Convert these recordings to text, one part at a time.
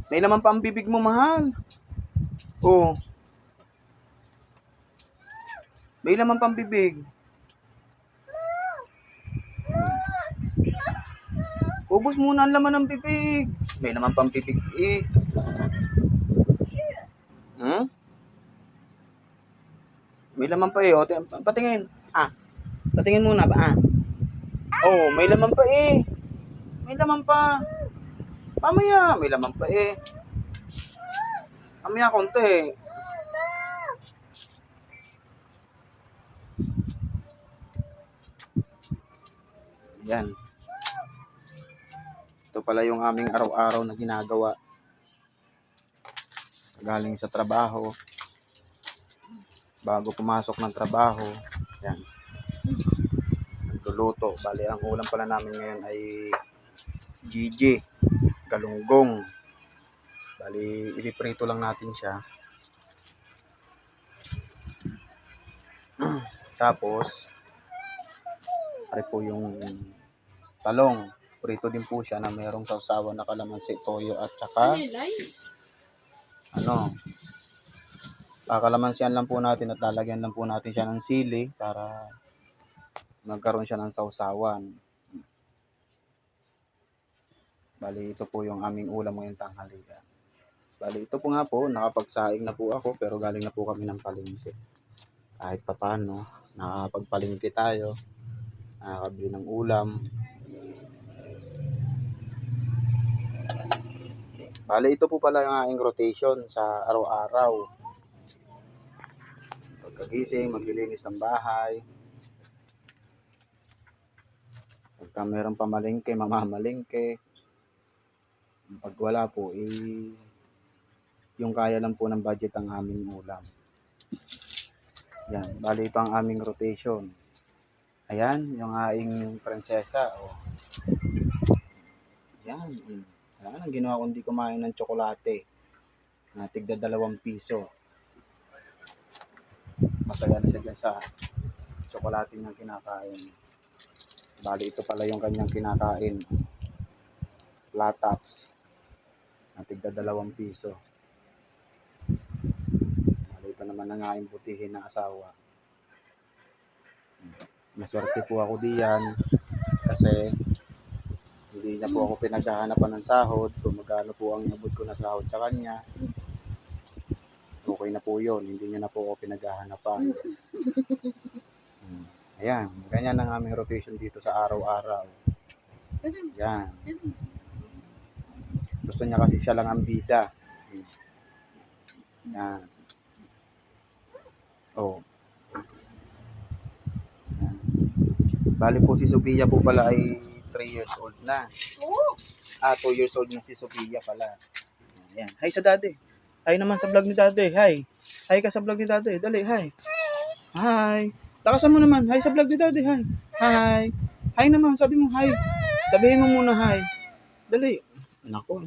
May laman pa ang bibig mo, mahal. Oh, may laman pa ang bibig. Ubus muna ang laman ng bibig. May laman pa ang bibig eh. Hmm? May laman pa eh. O, patingin. Ah, patingin muna ba? Ah. Oh, may laman pa eh. May laman pa. Mamaya, may laman pa eh. Mamaya konti. Yan. Ito pala yung aming araw-araw na ginagawa. Galing sa trabaho. Bago pumasok ng trabaho. Yan. Nagluluto. Bali, ang ulam pala namin ngayon ay GG. Galunggong. Bali, iliprito lang natin siya. Tapos, pare po yung talong. Prito din po siya na mayroong sausawan na kalamansi, toyo at saka kakalamansihan lang po natin at lalagyan lang po natin siya ng sili para magkaroon siya ng sausawan. Bali, ito po yung aming ulam ngayong tanghalian. Bali, ito po nga po, nakapagsaing na po ako pero galing na po kami ng palengke. Kahit papano, nakapagpalengke tayo, nakakabili ng ulam. Bali, ito po pala yung aking rotation sa araw-araw. Pagkagising, maglilinis ng bahay. Pagka meron pamalengke, mamamalengke. Pag wala po, yung kaya lang po ng budget ang aming ulam. Yan, bali ito ang aming rotation. Ayan, yung aking prinsesa. Oh. Yan. Ayan, ang ginawa ko hindi kumain ng tsokolate. Na tigda 2 piso. Masaya na siya dyan sa tsokolate niyang kinakain. Bali, ito pala yung kanyang kinakain. Platops. Na tigda 2 piso. Bali, ito naman ang aking butihin na asawa. Maswerte po ako diyan kasi hindi niya po ako pinaghahanapan ng sahod. Kung magkano po ang inabot ko na sahod sa kanya, okay na po yun. Hindi niya na po ako pinaghahanapan. Ayan, ganyan ang aming rotation dito sa araw-araw. Yan. Gusto niya kasi siya lang ang bida. Yan. Oh. Yan. Bali po si Sophia po pala ay 3 years old na. 2 years old na si Sophia pala. Ayan. Hi sa daddy. Hi naman sa vlog ni daddy. Hi. Hi ka sa vlog ni daddy. Dali, hi. Hi. Lakasan mo naman. Hi sa vlog ni daddy. Hi. Hi. Hi naman. Sabi mo hi. Sabihin mo muna hi. Dali. Nako.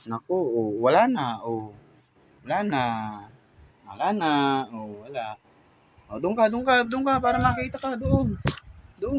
Nako. Oh, wala na. Oh. Wala na. Wala na. Oh, wala. Oh, doon ka para makita ka doon.